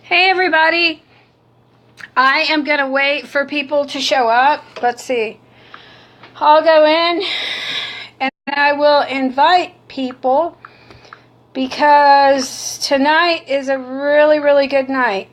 Hey everybody, I am going to wait for people to show up. Let's see. I'll go in and I will invite people because tonight is a really, really good night.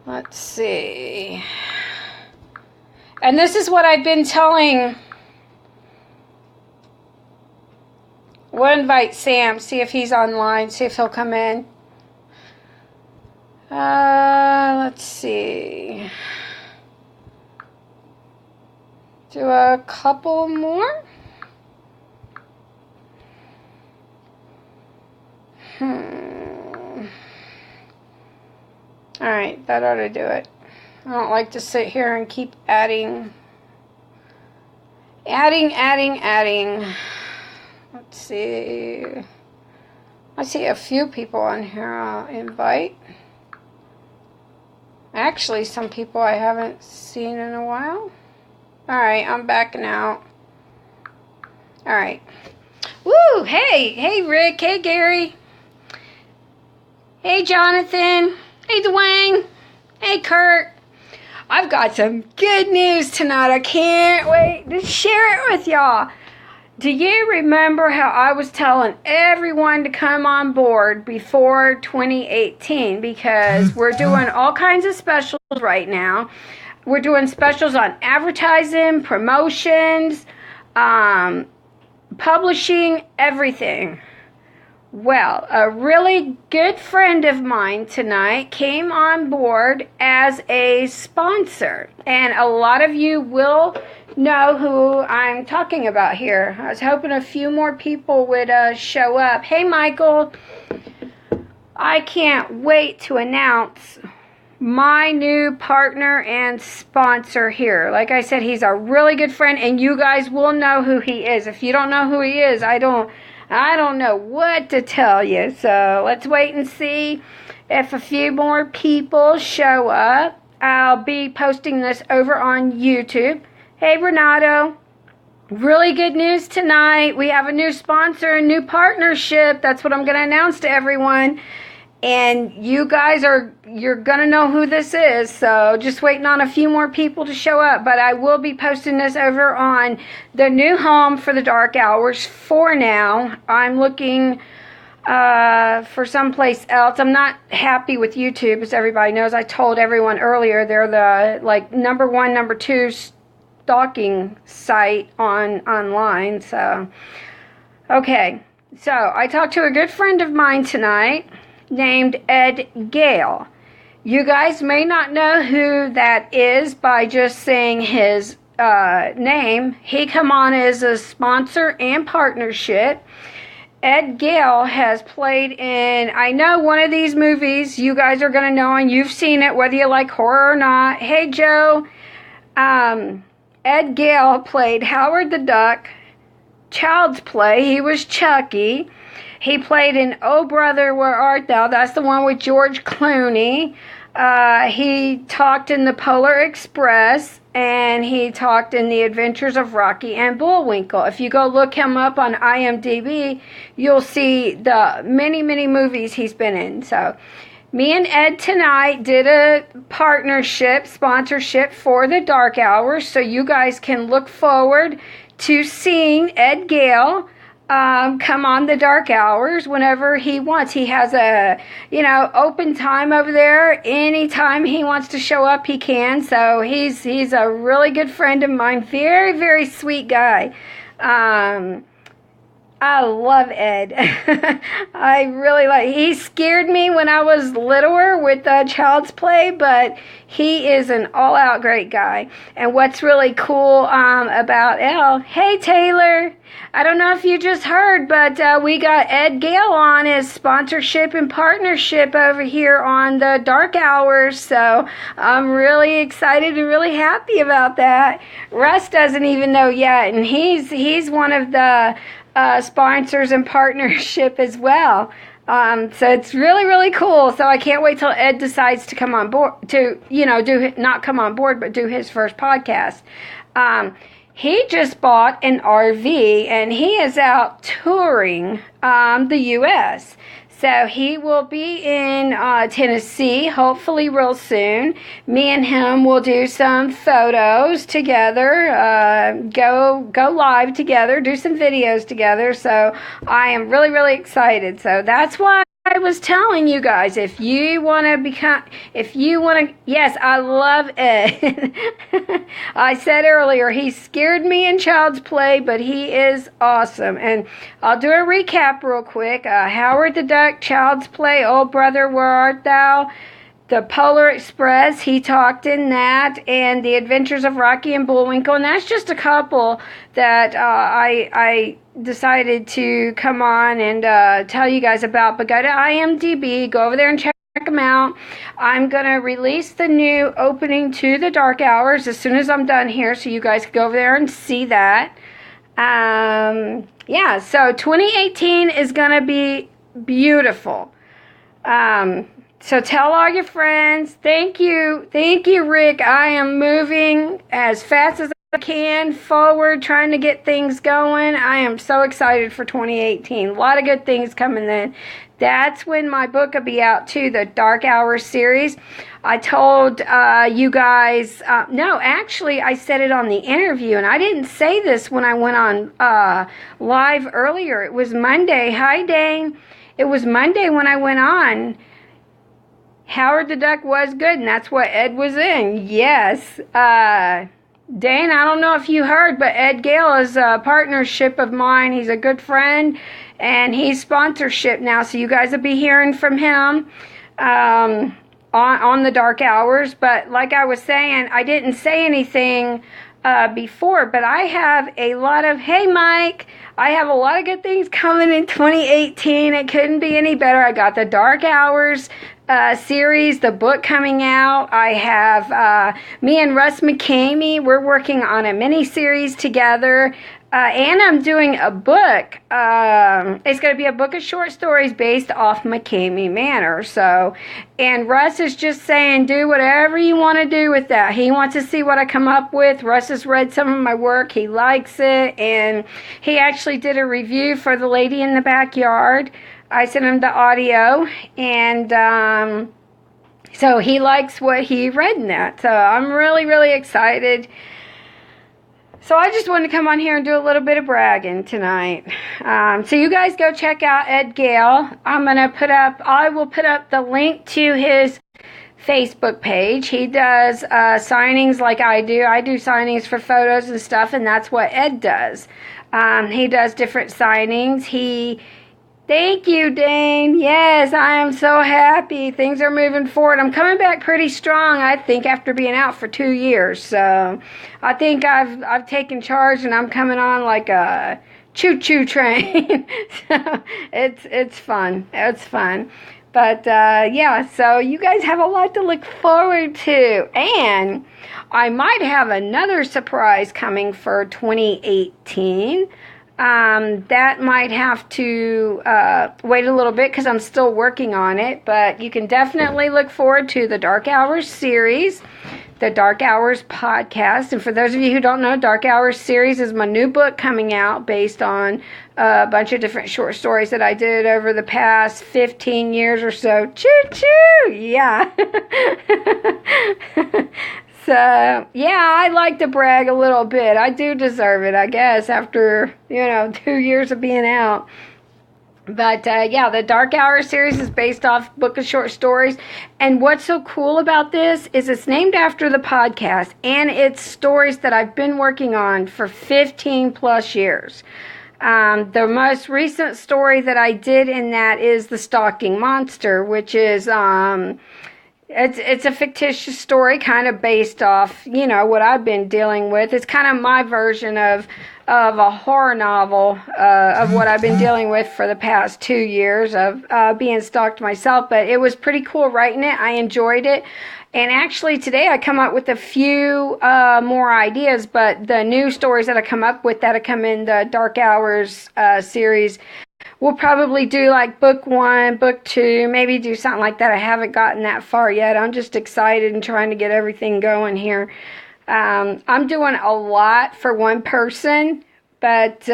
Let's see. And this is what I've been telling. We'll invite Sam, see if he's online, see if he'll come in. Let's see. Do a couple more. Alright, that ought to do it. I don't like to sit here and keep adding. Let's see. I see a few people on here I'll invite. Actually, some people I haven't seen in a while. Alright, I'm backing out. Alright. Woo! Hey Rick. Hey Gary. Hey Jonathan. Hey Dwayne. Hey Kurt. I've got some good news tonight. I can't wait to share it with y'all. Do you remember how I was telling everyone to come on board before 2018? Because we're doing all kinds of specials right now. We're doing specials on advertising, promotions, publishing, everything. Well, a really good friend of mine tonight came on board as a sponsor. And a lot of you will know who I'm talking about here. I was hoping a few more people would show up. Hey, Michael. I can't wait to announce my new partner and sponsor here. Like I said, he's a really good friend, and you guys will know who he is. If you don't know who he is, I don't know what to tell you. So let's wait and see if a few more people show up. I'll be posting this over on YouTube. Hey, Renato. Really good news tonight. We have a new sponsor, a new partnership. That's what I'm going to announce to everyone. And you guys you're going to know who this is. So just waiting on a few more people to show up. But I will be posting this over on the new home for the dark hours for now. I'm looking for someplace else. I'm not happy with YouTube, as everybody knows. I told everyone earlier they're the number one, number two stalking site online. So, okay. So I talked to a good friend of mine tonight named Ed Gale. You guys may not know who that is by just saying his name. He come on as a sponsor and partnership. Ed Gale has played in, I know, one of these movies you guys are going to know, and you've seen it, whether you like horror or not. Hey, Joe. Ed Gale played Howard the Duck, Child's Play. He was Chucky. He played in Oh Brother, Where Art Thou? That's the one with George Clooney. He talked in The Polar Express, and he talked in The Adventures of Rocky and Bullwinkle. If you go look him up on IMDb, you'll see the many, many movies he's been in. So me and Ed tonight did a partnership, sponsorship for the Dark Hours, so you guys can look forward to seeing Ed Gale come on the Dark Hours whenever he wants. He has a, open time over there. Anytime he wants to show up, he can. So he's a really good friend of mine. Very, very sweet guy. I love Ed. I really he scared me when I was littler with Child's Play, but he is an all-out great guy. And what's really cool about Elle, hey Taylor, I don't know if you just heard, but we got Ed Gale on as sponsorship and partnership over here on the Dark Hours, so I'm really excited and really happy about that. Russ doesn't even know yet, and he's one of the sponsors and partnership as well. So it's really, really cool. So I can't wait till Ed decides to come on board, to, not come on board, but do his first podcast. he just bought an RV and he is out touring the U.S. So he will be in Tennessee, hopefully real soon. Me and him will do some photos together, go live together, do some videos together. So I am really, really excited. So that's why I was telling you guys, if you want to, yes, I love Ed. I said earlier, he scared me in Child's Play, but he is awesome. And I'll do a recap real quick. Howard the Duck, Child's Play, Oh Brother, Where Art Thou? The Polar Express, he talked in that, and The Adventures of Rocky and Bullwinkle, and that's just a couple that I decided to come on and tell you guys about. But go to IMDb, go over there and check them out. I'm going to release the new opening to The Dark Hours as soon as I'm done here, so you guys can go over there and see that. Yeah, so 2018 is going to be beautiful. So tell all your friends. Thank you, Rick. I am moving as fast as I can forward, trying to get things going. I am so excited for 2018. A lot of good things coming then. That's when my book will be out too, the Dark Hours series. I told you guys, no, actually I said it on the interview, and I didn't say this when I went on live earlier. It was Monday. Hi, Dane. It was Monday when I went on. Howard the Duck was good, and that's what Ed was in. Yes. Dane, I don't know if you heard, but Ed Gale is a partnership of mine. He's a good friend, and he's sponsorship now, so you guys will be hearing from him on the Dark Hours. But like I was saying, I didn't say anything before, but I have a lot of, hey Mike, I have a lot of good things coming in 2018. It couldn't be any better. I got the Dark Hours series, the book coming out. I have me and Russ McCamey, we're working on a mini series together. And I'm doing a book. It's going to be a book of short stories based off McCamey Manor. So, and Russ is just saying, do whatever you want to do with that. He wants to see what I come up with. Russ has read some of my work. He likes it. And he actually did a review for The Lady in the Backyard. I sent him the audio. And so he likes what he read in that. So I'm really, really excited. So I just wanted to come on here and do a little bit of bragging tonight. So you guys go check out Ed Gale. I will put up the link to his Facebook page. He does signings like I do. I do signings for photos and stuff, and that's what Ed does. He does different signings. Thank you, Dane. Yes, I am so happy. Things are moving forward. I'm coming back pretty strong, I think, after being out for 2 years. So I think I've taken charge, and I'm coming on like a choo-choo train. So it's fun. It's fun. But yeah, so you guys have a lot to look forward to. And I might have another surprise coming for 2018. That might have to wait a little bit because I'm still working on it, but you can definitely look forward to the Dark Hours series, the Dark Hours podcast. And for those of you who don't know, Dark Hours series is my new book coming out based on a bunch of different short stories that I did over the past 15 years or so. Choo-choo! Yeah. So, yeah, I like to brag a little bit. I do deserve it, I guess, after, 2 years of being out. But, yeah, the Dark Hour series is based off book of short stories. And what's so cool about this is it's named after the podcast. And it's stories that I've been working on for 15 plus years. The most recent story that I did in that is The Stalking Monster, which is... It's a fictitious story kind of based off, what I've been dealing with. It's kind of my version of a horror novel of what I've been dealing with for the past 2 years of being stalked myself. But it was pretty cool writing it. I enjoyed it. And actually today I come up with a few more ideas, but the new stories that I come up with that come in the Dark Hours series, we'll probably do like book 1, book 2, maybe do something like that. I haven't gotten that far yet. I'm just excited and trying to get everything going here. I'm doing a lot for one person, but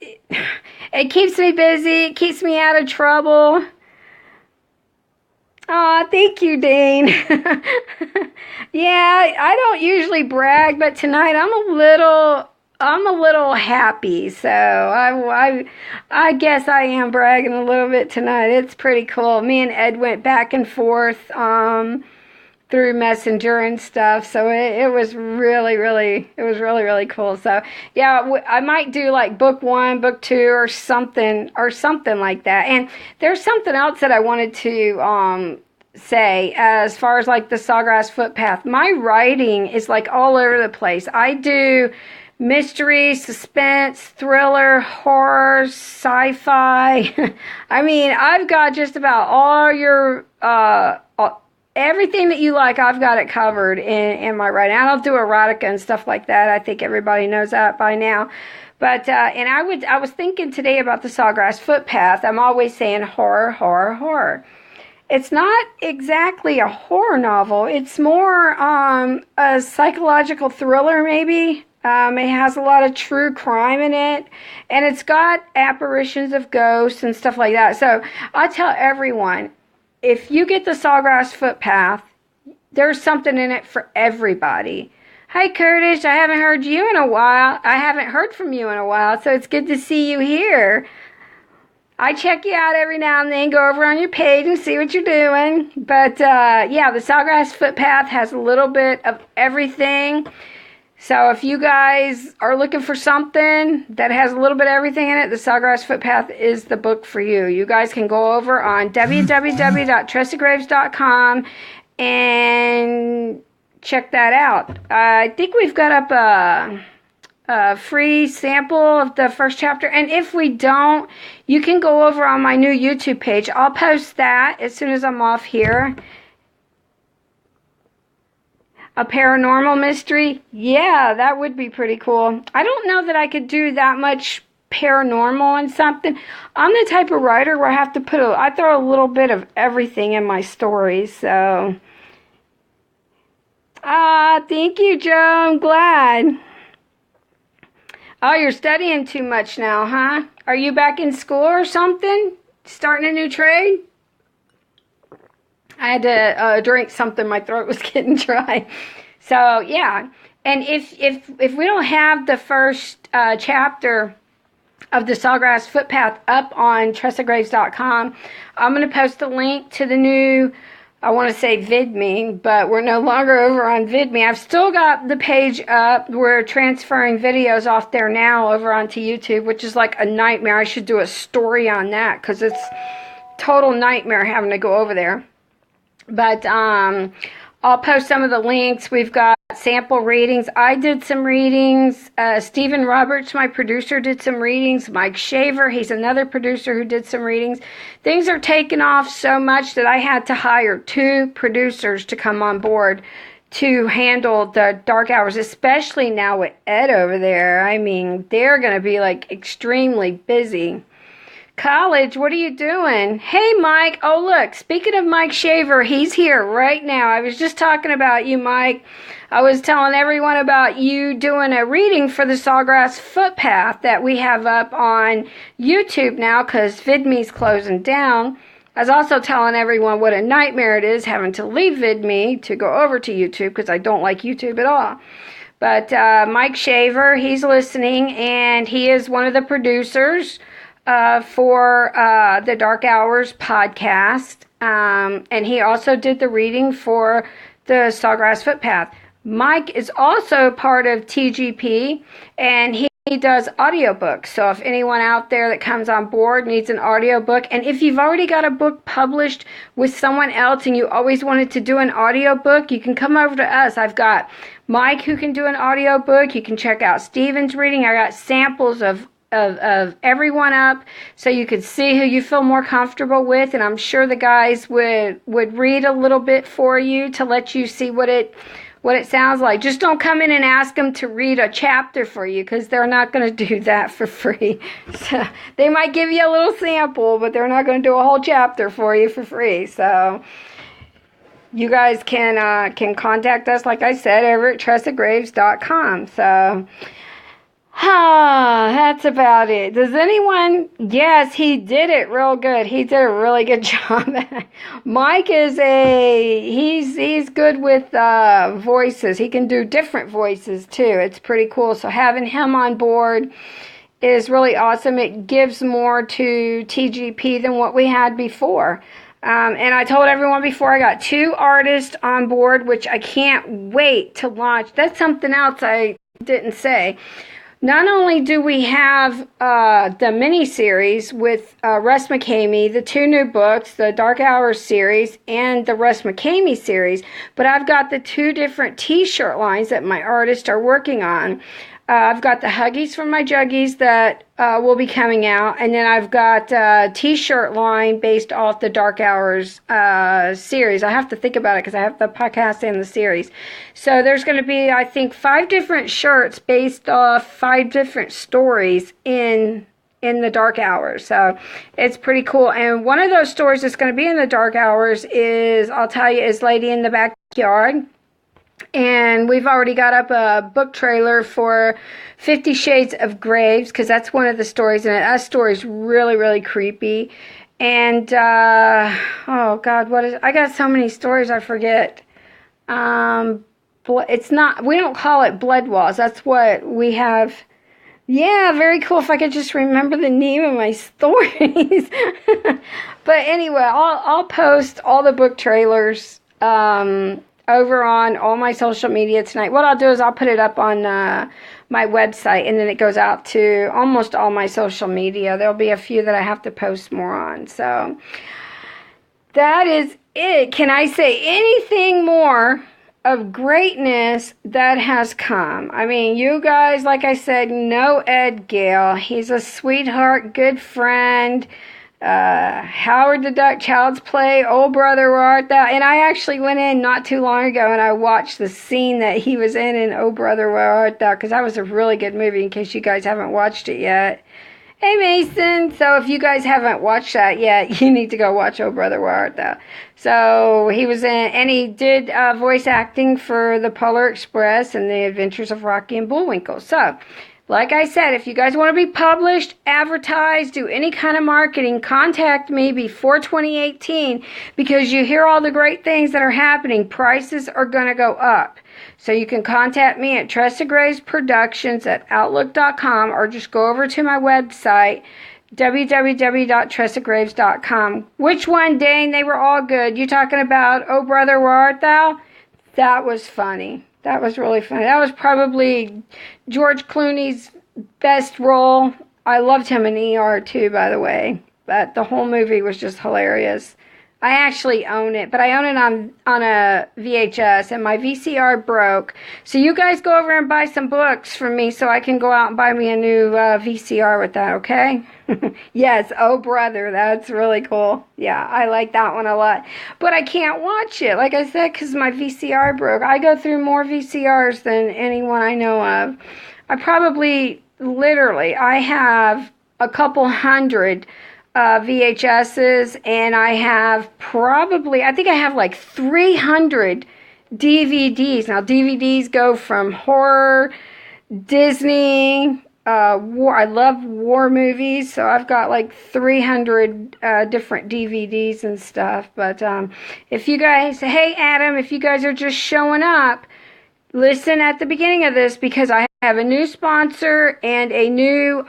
it keeps me busy. It keeps me out of trouble. Aw, thank you, Dane. Yeah, I don't usually brag, but tonight I'm a little happy. So I guess I am bragging a little bit tonight. It's pretty cool. Me and Ed went back and forth through Messenger and stuff. So it was really cool. So yeah, I might do like book 1, book 2, or something like that. And there's something else that I wanted to say as far as like the Sawgrass Footpath. My writing is like all over the place. I do mystery, suspense, thriller, horror, sci-fi. I mean, I've got just about all your everything that you like. I've got it covered in my writing. I don't do erotica and stuff like that. I think everybody knows that by now. But and I was thinking today about the Sawgrass Footpath. I'm always saying horror, horror, horror. It's not exactly a horror novel. It's more a psychological thriller, maybe. It has a lot of true crime in it, and it's got apparitions of ghosts and stuff like that. So I tell everyone, if you get the Sawgrass Footpath, there's something in it for everybody. Hi, Curtis. I haven't heard you in a while. I haven't heard from you in a while, so it's good to see you here. I check you out every now and then, go over on your page and see what you're doing. But, yeah, the Sawgrass Footpath has a little bit of everything. So if you guys are looking for something that has a little bit of everything in it, the Sawgrass Footpath is the book for you. You guys can go over on www.tressagraves.com and check that out. I think we've got up a free sample of the first chapter, and if we don't, you can go over on my new YouTube page. I'll post that as soon as I'm off here. A paranormal mystery? Yeah, that would be pretty cool. I don't know that I could do that much paranormal and something. I'm the type of writer where I have to I throw a little bit of everything in my stories, so. Thank you, Joe. I'm glad. Oh, you're studying too much now, huh? Are you back in school or something? Starting a new trade? I had to drink something. My throat was getting dry. So, yeah. And if we don't have the first chapter of the Sawgrass Footpath up on tressagraves.com, I'm going to post a link to the new, I want to say VidMe, but we're no longer over on VidMe. I've still got the page up. We're transferring videos off there now over onto YouTube, which is like a nightmare. I should do a story on that because it's total nightmare having to go over there. But I'll post some of the links. We've got sample readings. I did some readings. Stephen Roberts, my producer, did some readings. Mike Shaver, he's another producer who did some readings. Things are taking off so much that I had to hire 2 producers to come on board to handle the dark hours, especially now with Ed over there. I mean, they're going to be like extremely busy. College, what are you doing? Hey, Mike. Oh, look, speaking of Mike Shaver, he's here right now. I was just talking about you, Mike. I was telling everyone about you doing a reading for the Sawgrass Footpath that we have up on YouTube now because VidMe's closing down. I was also telling everyone what a nightmare it is having to leave VidMe to go over to YouTube because I don't like YouTube at all. But Mike Shaver, he's listening, and he is one of the producers for the Dark Hours podcast, and he also did the reading for the Sawgrass Footpath. Mike is also part of TGP, and he does audiobooks. So if anyone out there that comes on board needs an audiobook, and if you've already got a book published with someone else and you always wanted to do an audiobook, you can come over to us. I've got Mike who can do an audiobook. You can check out Steven's reading. I got samples of everyone up so you could see who you feel more comfortable with, and I'm sure the guys would read a little bit for you to let you see what it sounds like. Just don't come in and ask them to read a chapter for you because they're not going to do that for free. So they might give you a little sample, but they're not going to do a whole chapter for you for free. So you guys can contact us, like I said, over at trustedgraves.com. So, that's about it. Does anyone? Yes, he did it real good. He did a really good job. Mike is he's good with voices. He can do different voices too. It's pretty cool. So having him on board is really awesome. It gives more to TGP than what we had before. And I told everyone before, I got 2 artists on board, which I can't wait to launch. That's something else I didn't say. Not only do we have the mini-series with Russ McKamey, the 2 new books, the Dark Hours series and the Russ McKamey series, but I've got the 2 different t-shirt lines that my artists are working on. I've got the Huggies from my Juggies that will be coming out, and then I've got a t-shirt line based off the Dark Hours series. I have to think about it because I have the podcast and the series. So there's going to be, I think, 5 different shirts based off 5 different stories in the Dark Hours. So it's pretty cool. And one of those stories that's going to be in the Dark Hours is, I'll tell you, is Lady in the Backyard. And we've already got up a book trailer for 50 Shades of Graves, because that's one of the stories in it. That story's really, really creepy. And, oh God, I got so many stories I forget. It's not, we don't call it Blood Walls. That's what we have. Yeah, very cool if I could just remember the name of my stories. But anyway, I'll post all the book trailers, over on all my social media tonight. What I'll do is I'll put it up on my website, and then it goes out to almost all my social media. There'll be a few that I have to post more on. So that is it. Can I say anything more of greatness that has come? I mean, you guys, like I said, know Ed Gale. He's a sweetheart, good friend. Howard the Duck, Child's Play, Old Brother, Where Art Thou? And I actually went in not too long ago and I watched the scene that he was in Oh Brother, Where Art Thou? Because that was a really good movie, in case you guys haven't watched it yet. Hey Mason, so if you guys haven't watched that yet, you need to go watch Oh Brother, Where Art Thou? So he was in, and he did voice acting for the Polar Express and the Adventures of Rocky and Bullwinkle. So, like I said, if you guys want to be published, advertised, do any kind of marketing, contact me before 2018, because you hear all the great things that are happening. Prices are going to go up. So you can contact me at trustedgravesproductions@outlook.com, or just go over to my website, www.trustedgraves.com. Which one, Dane? They were all good. You talking about Oh Brother, Where Art Thou? That was funny. That was really funny. That was probably George Clooney's best role. I loved him in ER too, by the way. But the whole movie was just hilarious. I actually own it, but I own it on a VHS, and my VCR broke. So you guys go over and buy some books from me so I can go out and buy me a new VCR with that, okay? Yes, Oh Brother, that's really cool. Yeah, I like that one a lot. But I can't watch it, like I said, because my VCR broke. I go through more VCRs than anyone I know of. I probably, literally, I have a couple hundred VHSs, and I have I think I have like 300 DVDs. Now, DVDs go from horror, Disney, war. I love war movies, so I've got like 300 different DVDs and stuff. But if you guys, hey Adam, if you guys are just showing up, listen at the beginning of this, because I have a new sponsor and a new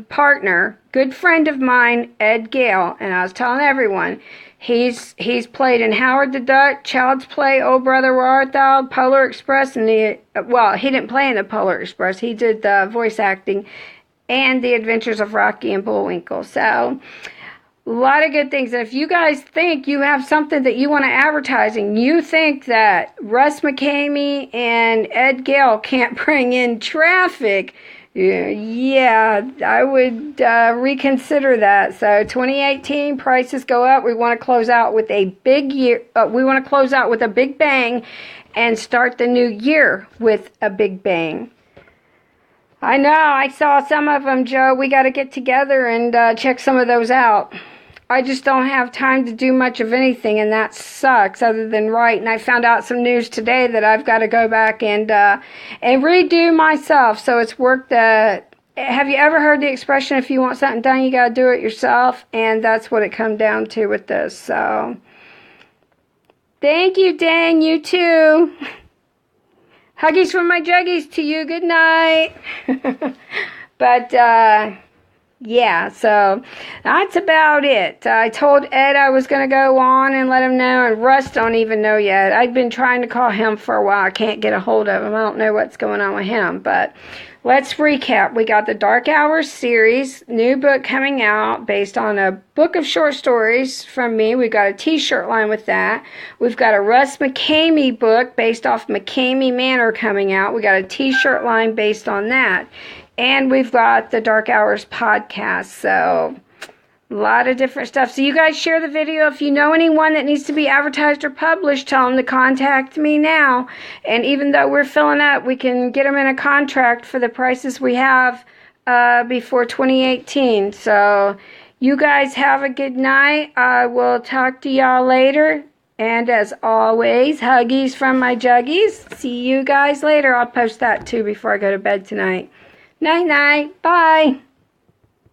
partner, good friend of mine, Ed Gale. And I was telling everyone, he's played in Howard the Duck, Child's Play, Oh Brother, Where Art Thou, Polar Express, and he didn't play in the Polar Express. He did the voice acting and the Adventures of Rocky and Bullwinkle. So a lot of good things. And if you guys think you have something that you want to advertise, and you think that Russ McKamey and Ed Gale can't bring in traffic, yeah, I would reconsider that. So 2018, prices go up. We want to close out with a big year. We want to close out with a big bang and start the new year with a big bang. I know, I saw some of them, Joe. We got to get together and check some of those out. I just don't have time to do much of anything, and that sucks other than write. And I found out some news today that I've got to go back and redo myself. So it's work that, have you ever heard the expression, if you want something done, you got to do it yourself? And that's what it come down to with this. So thank you, Dan. You too. Huggies from my juggies to you. Good night. But, yeah, so that's about it. I told Ed I was going to go on and let him know, and Russ don't even know yet. I've been trying to call him for a while. I can't get a hold of him. I don't know what's going on with him, but let's recap. We got the Dark Hours series, new book coming out based on a book of short stories from me. We got a t-shirt line with that. We've got a Russ McCamey book based off McCamey Manor coming out. We got a t-shirt line based on that. And we've got the Dark Hours podcast, so a lot of different stuff. So you guys share the video. If you know anyone that needs to be advertised or published, tell them to contact me now. And even though we're filling up, we can get them in a contract for the prices we have before 2018. So you guys have a good night. I will talk to y'all later. And as always, huggies from my juggies. See you guys later. I'll post that too before I go to bed tonight. Night-night. Bye.